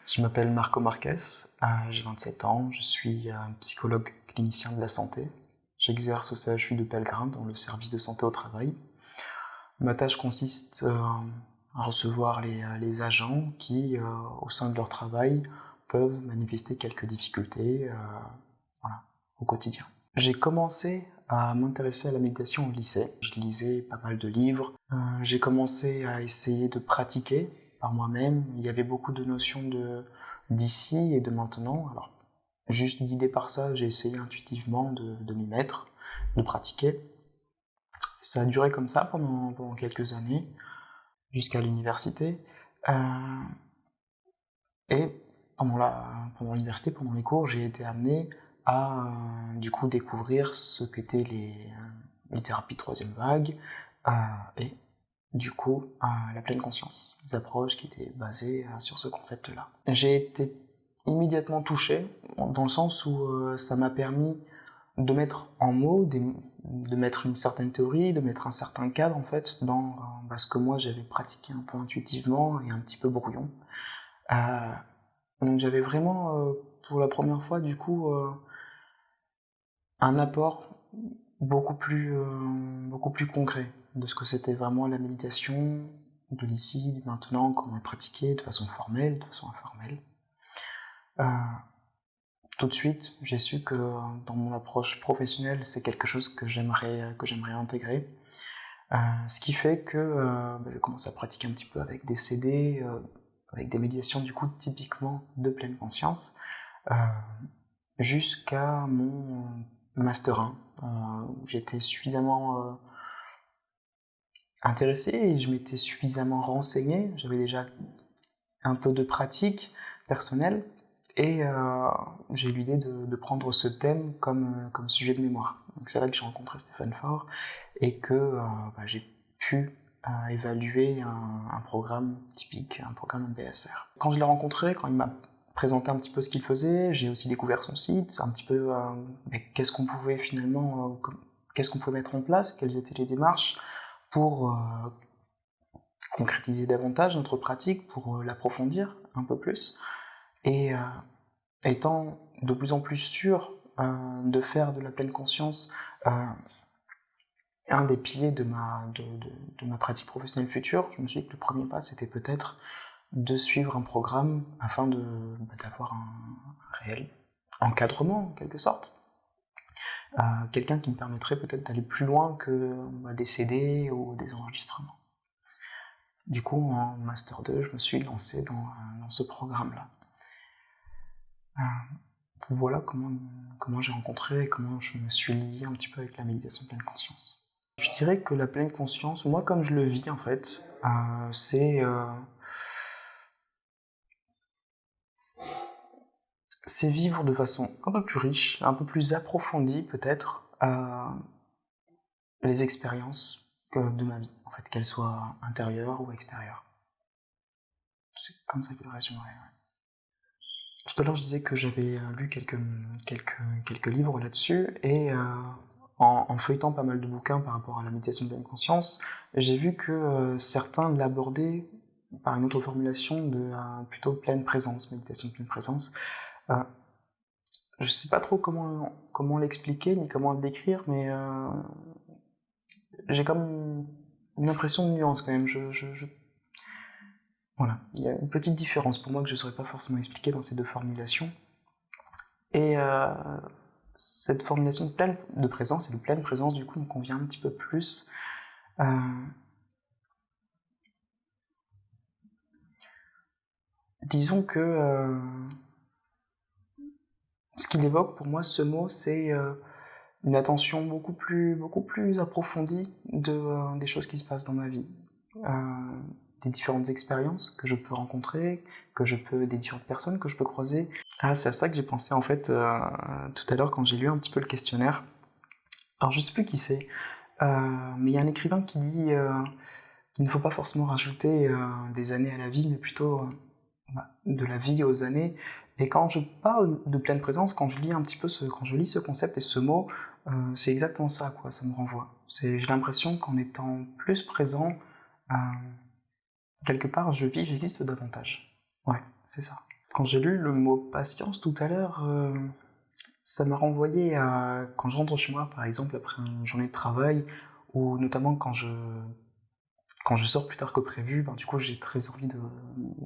Je m'appelle Marco Marquez, j'ai 27 ans, je suis psychologue clinicien de la santé. J'exerce au CHU de Pellegrin dans le service de santé au travail. Ma tâche consiste à recevoir les agents qui, au sein de leur travail, peuvent manifester quelques difficultés au quotidien. J'ai commencé à m'intéresser à la méditation au lycée. Je lisais pas mal de livres. J'ai commencé à essayer de pratiquer par moi-même. Il y avait beaucoup de notions d'ici et de maintenant. Alors, juste guidé par ça, j'ai essayé intuitivement de m'y mettre, de pratiquer. Ça a duré comme ça pendant quelques années, jusqu'à l'université. Et pendant l'université, pendant les cours, j'ai été amené à du coup découvrir ce qu'étaient les thérapies de troisième vague et du coup la pleine conscience, des approches qui étaient basées sur ce concept-là. J'ai été immédiatement touché dans le sens où ça m'a permis de mettre en mots, de mettre une certaine théorie, de mettre un certain cadre en fait dans ce que moi j'avais pratiqué un peu intuitivement et un petit peu brouillon. Donc j'avais vraiment, pour la première fois, du coup, un apport beaucoup plus concret de ce que c'était vraiment la méditation, de l'ici, du maintenant, comment le pratiquer de façon formelle, de façon informelle. Tout de suite, j'ai su que dans mon approche professionnelle, c'est quelque chose que j'aimerais intégrer. Ce qui fait que je commence à pratiquer un petit peu avec des CD, avec des méditations du coup typiquement de pleine conscience, jusqu'à mon Master 1, où j'étais suffisamment intéressé et je m'étais suffisamment renseigné, j'avais déjà un peu de pratique personnelle, et j'ai eu l'idée de prendre ce thème comme sujet de mémoire. Donc c'est là que j'ai rencontré Stéphane Faure et que j'ai pu évaluer un programme typique, un programme MBSR. Quand je l'ai rencontré, quand il m'a présenté un petit peu ce qu'il faisait, j'ai aussi découvert son site, un petit peu qu'est-ce qu'on pouvait finalement, qu'est-ce qu'on pouvait mettre en place, quelles étaient les démarches pour concrétiser davantage notre pratique, pour l'approfondir un peu plus. Et étant de plus en plus sûr de faire de la pleine conscience un des piliers de ma pratique professionnelle future, je me suis dit que le premier pas, c'était peut-être de suivre un programme afin d'avoir un réel encadrement, en quelque sorte. Quelqu'un qui me permettrait peut-être d'aller plus loin que des CD ou des enregistrements. Du coup, en Master 2, je me suis lancé dans ce programme-là. Voilà comment j'ai rencontré et comment je me suis lié un petit peu avec la méditation pleine conscience. Je dirais que la pleine conscience, moi comme je le vis en fait, c'est vivre de façon un peu plus riche, un peu plus approfondie peut-être, les expériences de ma vie, en fait, qu'elles soient intérieures ou extérieures. C'est comme ça que je le résumerais. Ouais. Tout à l'heure, je disais que j'avais lu quelques livres là-dessus, et en feuilletant pas mal de bouquins par rapport à la méditation de pleine conscience, j'ai vu que certains l'abordaient par une autre formulation de plutôt pleine présence, méditation de pleine présence. Je sais pas trop comment l'expliquer, ni comment le décrire, mais j'ai comme une impression de nuance quand même. Voilà, il y a une petite différence pour moi que je ne saurais pas forcément expliquer dans ces deux formulations. Et cette formulation de présence et de pleine présence, du coup, me convient un petit peu plus. Disons que ce qu'il évoque pour moi, ce mot, c'est une attention beaucoup plus approfondie des choses qui se passent dans ma vie. Des différentes expériences que je peux rencontrer, des différentes personnes que je peux croiser. C'est à ça que j'ai pensé en fait tout à l'heure quand j'ai lu un petit peu le questionnaire. Alors je sais plus qui c'est, mais il y a un écrivain qui dit qu'il ne faut pas forcément rajouter des années à la vie, mais plutôt de la vie aux années. Et quand je parle de pleine présence, quand je lis ce concept et ce mot, c'est exactement ça, quoi, ça me renvoie. J'ai l'impression qu'en étant plus présent, quelque part, j'existe davantage. Ouais, c'est ça. Quand j'ai lu le mot patience tout à l'heure, ça m'a renvoyé à quand je rentre chez moi, par exemple, après une journée de travail, ou notamment quand je sors plus tard que prévu, ben, du coup j'ai très envie de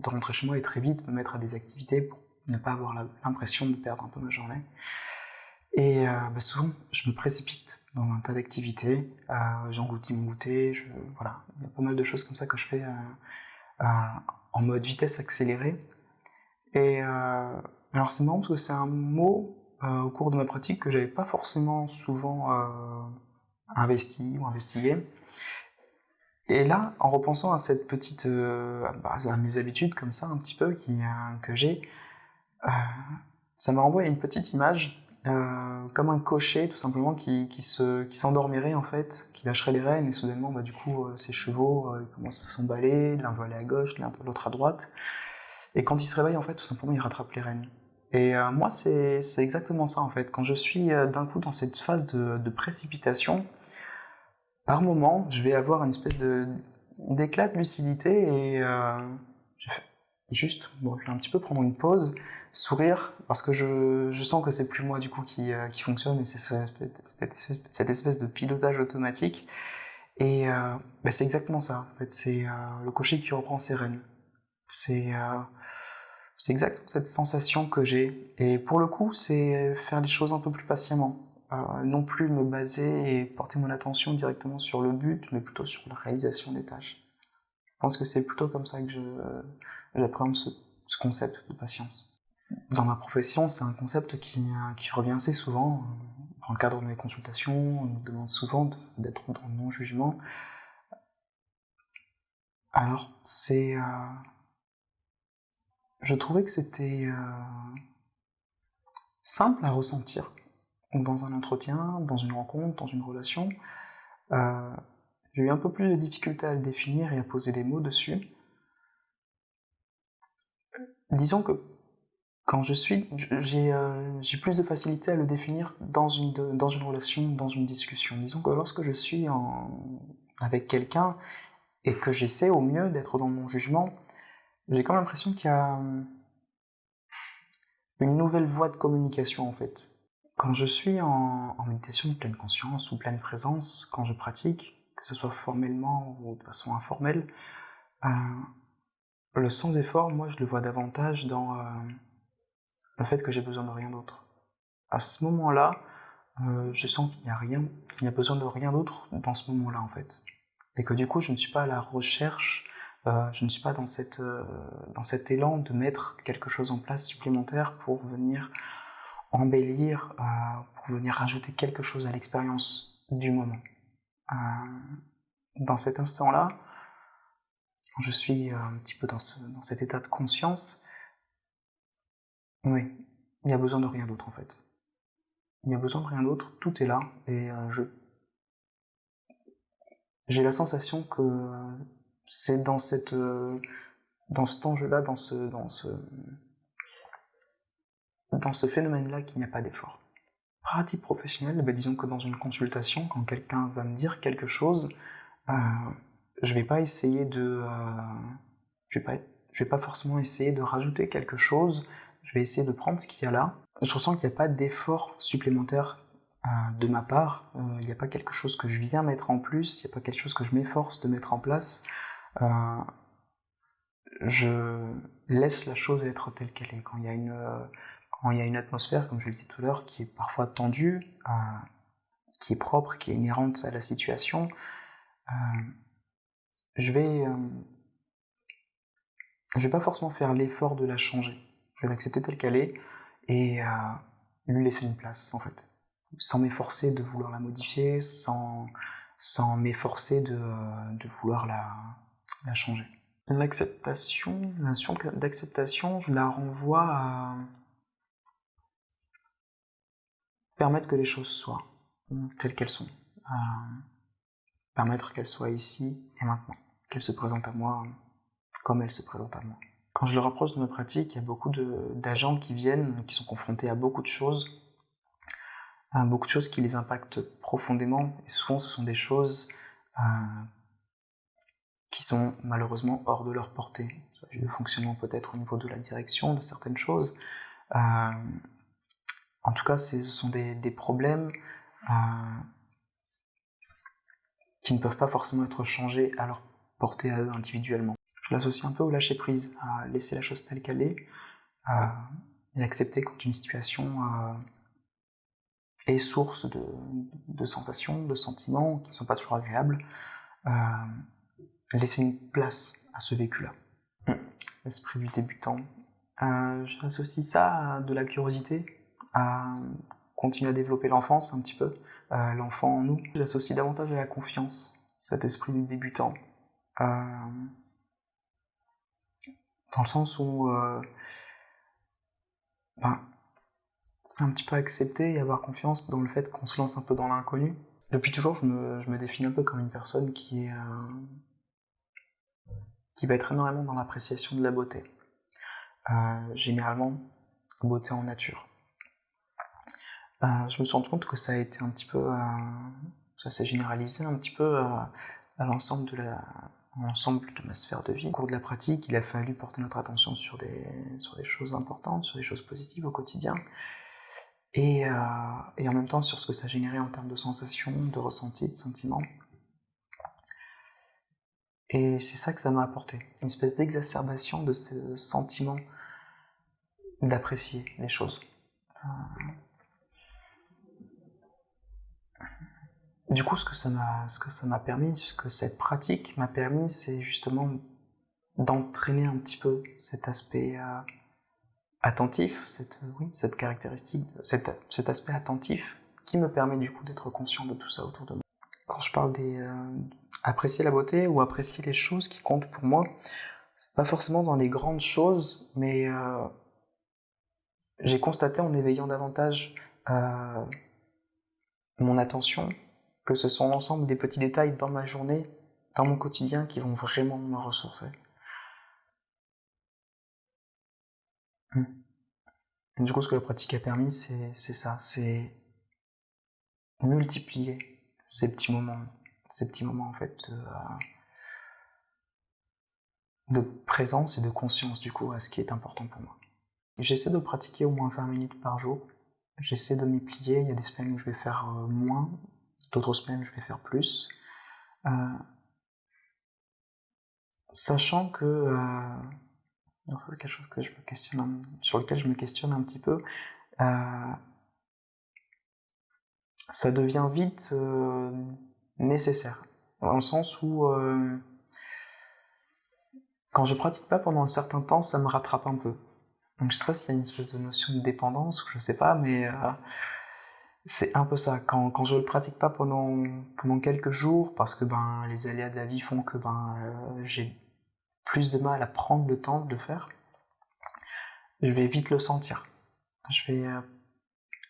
rentrer chez moi et très vite me mettre à des activités pour ne pas avoir l'impression de perdre un peu ma journée. Et bah, souvent, je me précipite dans un tas d'activités, j'engloutis mon goûter, voilà, il y a pas mal de choses comme ça que je fais euh, en mode vitesse accélérée. Et alors c'est marrant parce que c'est un mot au cours de ma pratique que j'avais pas forcément souvent investi ou investigué. Et là, en repensant à cette petite, à mes habitudes comme ça un petit peu que j'ai, euh, ça m'a renvoyé à une petite image, comme un cocher tout simplement qui s'endormirait en fait, qui lâcherait les rênes et soudainement bah, du coup ses chevaux ils commencent à s'emballer, l'un va aller à gauche, l'autre à droite, et quand il se réveille en fait tout simplement il rattrape les rênes. Et moi c'est exactement ça en fait, quand je suis d'un coup dans cette phase de précipitation, par moment je vais avoir une espèce d'éclat de lucidité et je vais juste bon, je vais un petit peu prendre une pause, sourire, parce que je sens que c'est plus moi du coup qui fonctionne, et c'est cette espèce de pilotage automatique. Et bah, c'est exactement ça, en fait, c'est le cocher qui reprend ses rênes. C'est exactement cette sensation que j'ai. Et pour le coup, c'est faire les choses un peu plus patiemment. Non plus me baser et porter mon attention directement sur le but, mais plutôt sur la réalisation des tâches. Je pense que c'est plutôt comme ça que j'appréhende ce concept de patience. Dans ma profession, c'est un concept qui revient assez souvent. Dans le cadre de mes consultations, on me demande souvent d'être dans le non-jugement. Alors, je trouvais que c'était simple à ressentir. Dans un entretien, dans une rencontre, dans une relation, euh, j'ai eu un peu plus de difficulté à le définir et à poser des mots dessus. Disons que quand j'ai plus de facilité à le définir dans une relation, dans une discussion. Disons que lorsque je suis avec quelqu'un et que j'essaie au mieux d'être dans mon jugement, j'ai comme l'impression qu'il y a une nouvelle voie de communication en fait. Quand je suis en méditation de pleine conscience ou pleine présence, quand je pratique, que ce soit formellement ou de façon informelle, euh, le sans-effort, moi je le vois davantage dans le fait que j'ai besoin de rien d'autre. À ce moment-là, je sens qu'il n'y a besoin de rien d'autre dans ce moment-là en fait. Et que du coup, je ne suis pas à la recherche, je ne suis pas dans cet élan de mettre quelque chose en place supplémentaire pour venir embellir, pour venir rajouter quelque chose à l'expérience du moment. Euh, dans cet instant-là, quand je suis un petit peu dans cet état de conscience, oui, il n'y a besoin de rien d'autre en fait. Il n'y a besoin de rien d'autre, tout est là, et j'ai la sensation que c'est dans cet enjeu-là, dans ce phénomène-là qu'il n'y a pas d'effort. Pratique professionnelle, bah disons que dans une consultation, quand quelqu'un va me dire quelque chose, euh, je vais pas essayer je vais pas forcément essayer de rajouter quelque chose, je vais essayer de prendre ce qu'il y a là. Je ressens qu'il n'y a pas d'effort supplémentaire de ma part, il n'y a pas quelque chose que je viens mettre en plus, il n'y a pas quelque chose que je m'efforce de mettre en place. Je laisse la chose être telle qu'elle est. Quand il y a une atmosphère, comme je le disais tout à l'heure, qui est parfois tendue, qui est propre, qui est inhérente à la situation, je vais pas forcément faire l'effort de la changer. Je vais l'accepter telle qu'elle est et lui laisser une place, en fait. Sans m'efforcer de vouloir la modifier, sans m'efforcer de vouloir la changer. La notion d'acceptation, je la renvoie à permettre que les choses soient telles qu'elles sont, à permettre qu'elles soient ici et maintenant, qu'elles se présentent à moi comme elles se présentent à moi. Quand je le rapproche de ma pratique, il y a beaucoup d'agents qui viennent, qui sont confrontés à beaucoup de choses qui les impactent profondément, et souvent ce sont des choses qui sont malheureusement hors de leur portée. Il s'agit de fonctionnement peut-être au niveau de la direction de certaines choses. En tout cas, ce sont des problèmes qui ne peuvent pas forcément être changés à leur portée à eux individuellement. Je l'associe un peu au lâcher-prise, à laisser la chose telle qu'elle est, et accepter quand une situation est source de sensations, de sentiments qui ne sont pas toujours agréables, laisser une place à ce vécu-là. L'esprit du débutant. J'associe ça à de la curiosité, à continuer à développer l'enfance un petit peu, l'enfant en nous. J'associe davantage à la confiance, cet esprit du débutant. Dans le sens où c'est un petit peu accepter et avoir confiance dans le fait qu'on se lance un peu dans l'inconnu. Depuis toujours, je me définis un peu comme une personne qui va être énormément dans l'appréciation de la beauté. Généralement, beauté en nature. Je me suis rendu compte que ça a été un petit peu, ça s'est généralisé un petit peu à l'ensemble de ma sphère de vie. Au cours de la pratique, il a fallu porter notre attention sur des choses importantes, sur des choses positives au quotidien, et en même temps sur ce que ça générait en termes de sensations, de ressentis, de sentiments. Et c'est ça que ça m'a apporté, une espèce d'exacerbation de ce sentiment d'apprécier les choses. Du coup, ce que ça m'a permis, ce que cette pratique m'a permis, c'est justement d'entraîner un petit peu cet aspect attentif, cette caractéristique, cet aspect attentif qui me permet du coup d'être conscient de tout ça autour de moi. Quand je parle apprécier la beauté ou apprécier les choses qui comptent pour moi, c'est pas forcément dans les grandes choses, mais j'ai constaté en éveillant davantage mon attention que ce sont l'ensemble des petits détails dans ma journée, dans mon quotidien, qui vont vraiment me ressourcer. Et du coup, ce que la pratique a permis, c'est ça, c'est multiplier ces petits moments en fait de présence et de conscience du coup à ce qui est important pour moi. J'essaie de pratiquer au moins 20 minutes par jour. J'essaie de m'y plier. Il y a des semaines où je vais faire moins, d'autres semaines où je vais faire plus. Sachant que c'est quelque chose que sur lequel je me questionne un petit peu, ça devient vite nécessaire, dans le sens où quand je pratique pas pendant un certain temps, ça me rattrape un peu. Donc je sais pas s'il y a une espèce de notion de dépendance, ou je sais pas, mais c'est un peu ça. Quand je le pratique pas pendant quelques jours, parce que les aléas de la vie font que j'ai plus de mal à prendre le temps de le faire, je vais vite le sentir. Je vais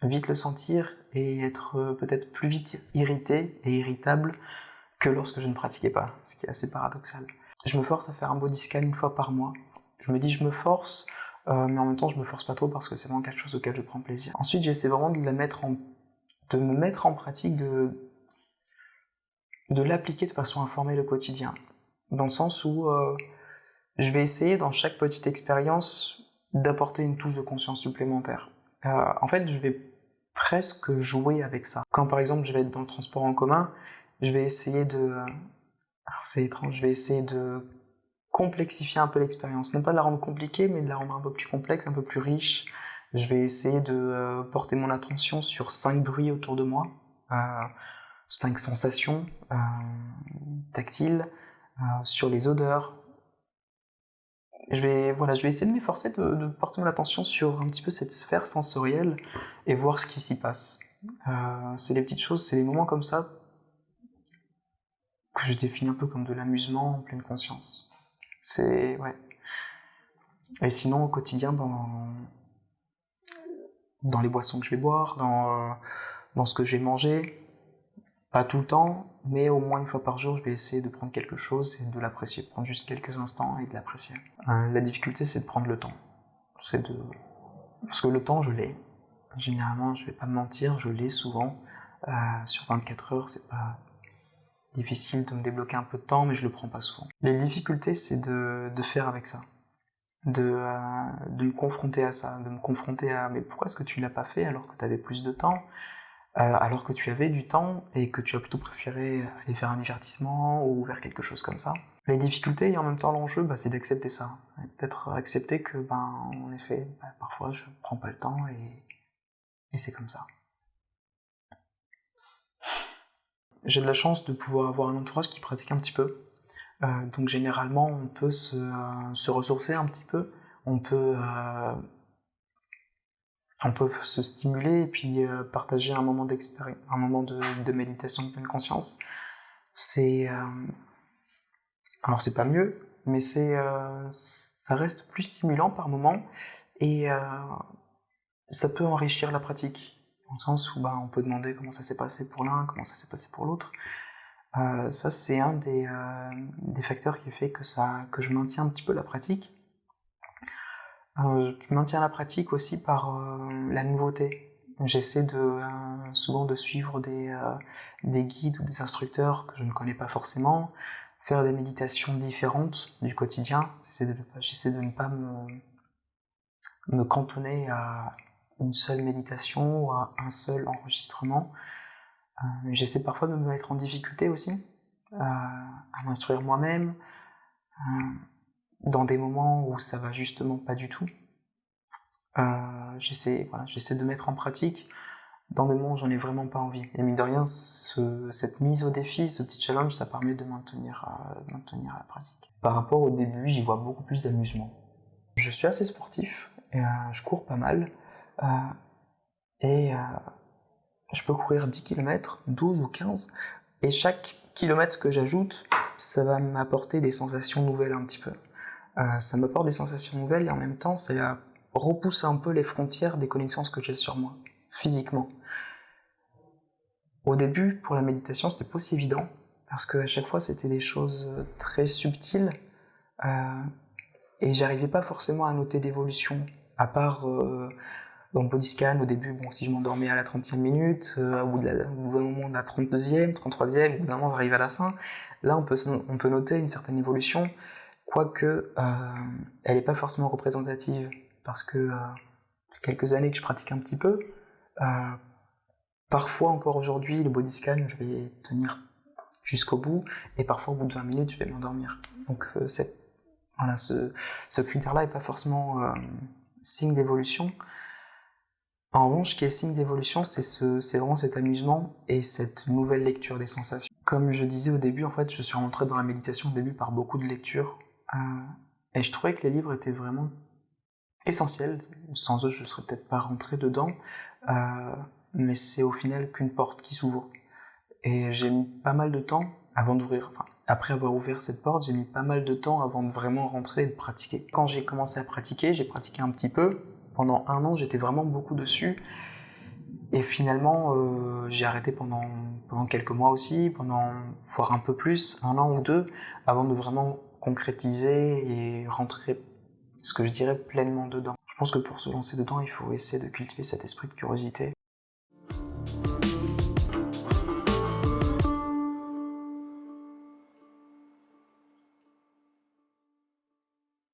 vite le sentir et être peut-être plus vite irrité et irritable que lorsque je ne pratiquais pas, ce qui est assez paradoxal. Je me force à faire un body scan une fois par mois. Je me dis je me force, mais en même temps je me force pas trop parce que c'est vraiment quelque chose auquel je prends plaisir. Ensuite j'essaie vraiment de me mettre en pratique, de l'appliquer de façon informelle au quotidien. Dans le sens où je vais essayer dans chaque petite expérience d'apporter une touche de conscience supplémentaire. En fait, je vais presque jouer avec ça. Quand par exemple je vais être dans le transport en commun, je vais essayer alors c'est étrange, je vais essayer de complexifier un peu l'expérience. Non pas de la rendre compliquée, mais de la rendre un peu plus complexe, un peu plus riche. Je vais essayer de porter mon attention sur 5 bruits autour de moi, 5 sensations tactiles, sur les odeurs. Je vais essayer de m'efforcer de porter mon attention sur un petit peu cette sphère sensorielle et voir ce qui s'y passe. C'est des petites choses, c'est des moments comme ça que je définis un peu comme de l'amusement en pleine conscience. Et sinon, au quotidien, dans les boissons que je vais boire, dans ce que je vais manger, pas tout le temps, mais au moins une fois par jour, je vais essayer de prendre quelque chose et de l'apprécier, de prendre juste quelques instants et de l'apprécier. La difficulté, c'est de prendre le temps. Parce que le temps, je l'ai. Généralement, je vais pas me mentir, je l'ai souvent. Sur 24 heures, c'est pas difficile de me débloquer un peu de temps, mais je le prends pas souvent. Les difficultés, c'est de faire avec ça, de me confronter à ça, de me confronter à mais pourquoi est-ce que tu ne l'as pas fait alors que tu avais plus de temps, alors que tu avais du temps et que tu as plutôt préféré aller vers un divertissement ou vers quelque chose comme ça. Les difficultés et en même temps l'enjeu, c'est d'accepter ça. Peut-être accepter que, en effet, parfois je prends pas le temps et c'est comme ça. J'ai de la chance de pouvoir avoir un entourage qui pratique un petit peu. Donc généralement, on peut se ressourcer un petit peu, on peut se stimuler et puis partager un moment un moment de méditation de pleine conscience. Alors c'est pas mieux, mais ça reste plus stimulant par moment et ça peut enrichir la pratique, dans le sens où on peut demander comment ça s'est passé pour l'un, comment ça s'est passé pour l'autre. Ça c'est un des facteurs qui fait que je maintiens un petit peu la pratique. Je maintiens la pratique aussi par la nouveauté. J'essaie souvent de suivre des guides ou des instructeurs que je ne connais pas forcément, faire des méditations différentes du quotidien. J'essaie de ne pas me cantonner à une seule méditation ou à un seul enregistrement. J'essaie parfois de me mettre en difficulté aussi, à m'instruire moi-même, dans des moments où ça va justement pas du tout. J'essaie de mettre en pratique dans des moments où j'en ai vraiment pas envie. Et mine de rien, cette mise au défi, ce petit challenge, ça permet de maintenir la pratique. Par rapport au début, j'y vois beaucoup plus d'amusement. Je suis assez sportif, et, je cours pas mal, et je peux courir 10 km, 12 ou 15, et chaque kilomètre que j'ajoute, ça va m'apporter des sensations nouvelles un petit peu. Ça m'apporte des sensations nouvelles et en même temps, ça repousse un peu les frontières des connaissances que j'ai sur moi, physiquement. Au début, pour la méditation, c'était pas aussi évident, parce qu'à chaque fois, c'était des choses très subtiles, et j'arrivais pas forcément à noter d'évolution, à part dans le body scan, au début, si je m'endormais à la 30e minute, au bout d'un moment, à la 32e, 33e, au bout d'un moment, j'arrive à la fin. Là, on peut noter une certaine évolution, quoique elle n'est pas forcément représentative, parce que quelques années que je pratique un petit peu, parfois encore aujourd'hui, le body scan, je vais tenir jusqu'au bout, et parfois au bout de 20 minutes, je vais m'endormir. Donc ce critère-là n'est pas forcément signe d'évolution. En revanche, ce qui est signe d'évolution, c'est vraiment cet amusement et cette nouvelle lecture des sensations. Comme je disais au début, en fait, je suis rentré dans la méditation au début par beaucoup de lectures, et je trouvais que les livres étaient vraiment essentiels. Sans eux, je ne serais peut-être pas rentré dedans, mais c'est au final qu'une porte qui s'ouvre. Et j'ai mis pas mal de temps avant d'ouvrir, après avoir ouvert cette porte, j'ai mis pas mal de temps avant de vraiment rentrer et de pratiquer. Quand j'ai commencé à pratiquer, j'ai pratiqué un petit peu. Pendant 1 an, j'étais vraiment beaucoup dessus. Et finalement, j'ai arrêté pendant quelques mois aussi, voire un peu plus, 1 an ou 2, avant de vraiment concrétiser et rentrer, ce que je dirais, pleinement dedans. Je pense que pour se lancer dedans, il faut essayer de cultiver cet esprit de curiosité.